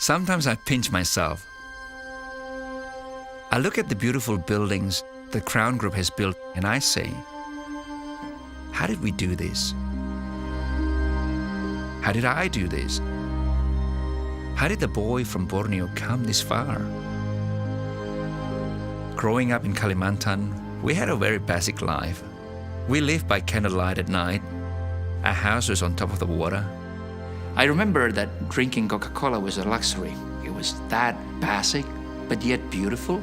Sometimes I pinch myself. I look at the beautiful buildings the Crown Group has built and I say, how did we do this? How did I do this? How did the boy from Borneo come this far? Growing up in Kalimantan, we had a very basic life. We lived by candlelight at night. Our house was on top of the water. I remember that drinking Coca-Cola was a luxury. It was that basic, but yet beautiful.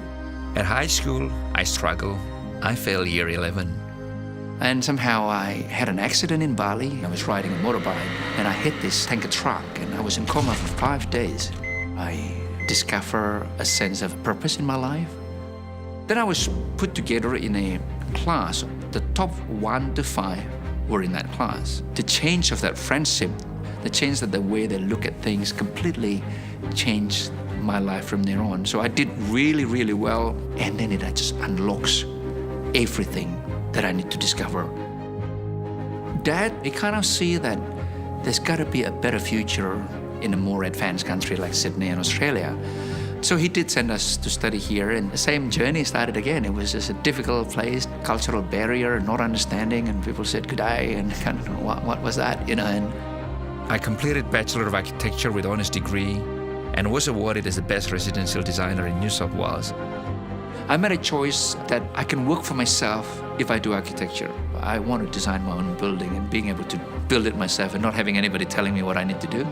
At high school, I struggled. I failed year 11. And somehow I had an accident in Bali. I was riding a motorbike and I hit this tanker truck and I was in coma for 5 days. I discovered a sense of purpose in my life. Then I was put together in a class. The top 1 to 5 were in that class. The change of that friendship, the change of the way they look at things completely changed my life from there on. So I did really, really well. And then it just unlocks everything that I need to discover. Dad, I kind of see that there's got to be a better future in a more advanced country like Sydney and Australia. So he did send us to study here, and the same journey started again. It was just a difficult place, cultural barrier, not understanding, and people said good day, and kind of, what was that, you know? And I completed Bachelor of Architecture with honors degree and was awarded as the best residential designer in New South Wales. I made a choice that I can work for myself if I do architecture. I want to design my own building and being able to build it myself and not having anybody telling me what I need to do.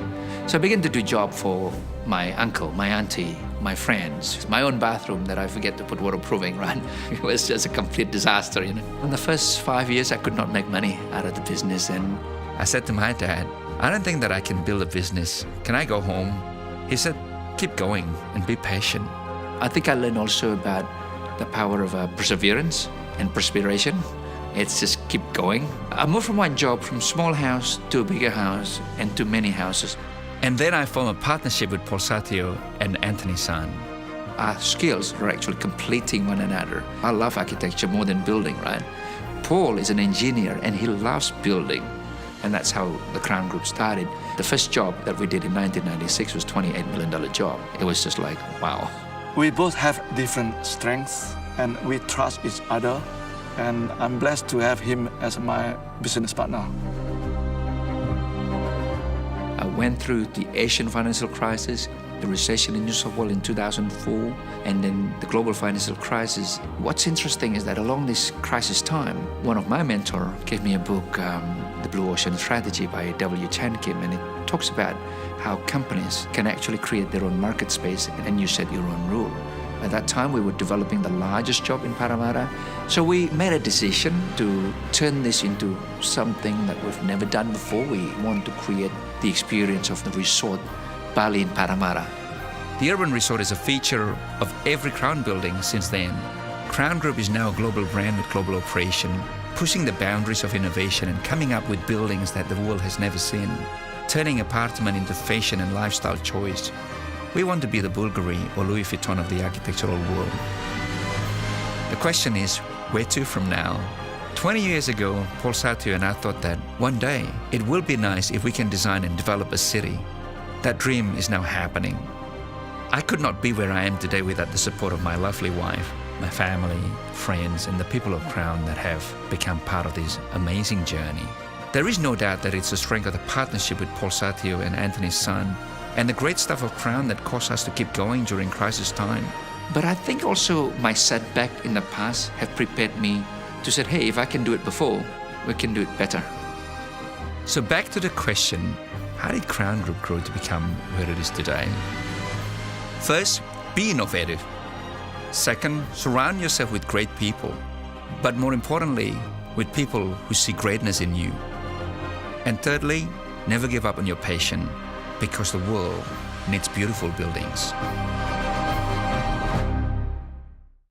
So I began to do job for my uncle, my auntie, my friends, my own bathroom that I forget to put waterproofing, right? It was just a complete disaster, you know. In the first 5 years, I could not make money out of the business, and I said to my dad, I don't think that I can build a business. Can I go home? He said, keep going and be patient. I think I learned also about the power of perseverance and perspiration. It's just keep going. I moved from one job, from small house to a bigger house and to many houses. And then I formed a partnership with Paul Satio and Anthony's son. Our skills are actually completing one another. I love architecture more than building, right? Paul is an engineer and he loves building. And that's how the Crown Group started. The first job that we did in 1996 was a $28 million job. It was just like, wow. We both have different strengths and we trust each other. And I'm blessed to have him as my business partner. I went through the Asian financial crisis, the recession in New South Wales in 2004, and then the global financial crisis. What's interesting is that along this crisis time, one of my mentors gave me a book, The Blue Ocean Strategy by W. Chan Kim, and it talks about how companies can actually create their own market space and you set your own rule. At that time, we were developing the largest job in Parramatta. So we made a decision to turn this into something that we've never done before. We want to create the experience of the resort, Bali in Parramatta. The urban resort is a feature of every Crown building since then. Crown Group is now a global brand with global operation, pushing the boundaries of innovation and coming up with buildings that the world has never seen, turning apartment into fashion and lifestyle choice. We want to be the Bulgari or Louis Vuitton of the architectural world. The question is, where to from now? 20 years ago, Paul Satio and I thought that one day it will be nice if we can design and develop a city. That dream is now happening. I could not be where I am today without the support of my lovely wife, my family, friends, and the people of Crown that have become part of this amazing journey. There is no doubt that it's the strength of the partnership with Paul Satio and Anthony's son and the great stuff of Crown that caused us to keep going during crisis time. But I think also my setback in the past have prepared me to say, hey, if I can do it before, we can do it better. So back to the question, how did Crown Group grow to become where it is today? First, be innovative. Second, surround yourself with great people. But more importantly, with people who see greatness in you. And thirdly, never give up on your passion, because the world needs beautiful buildings.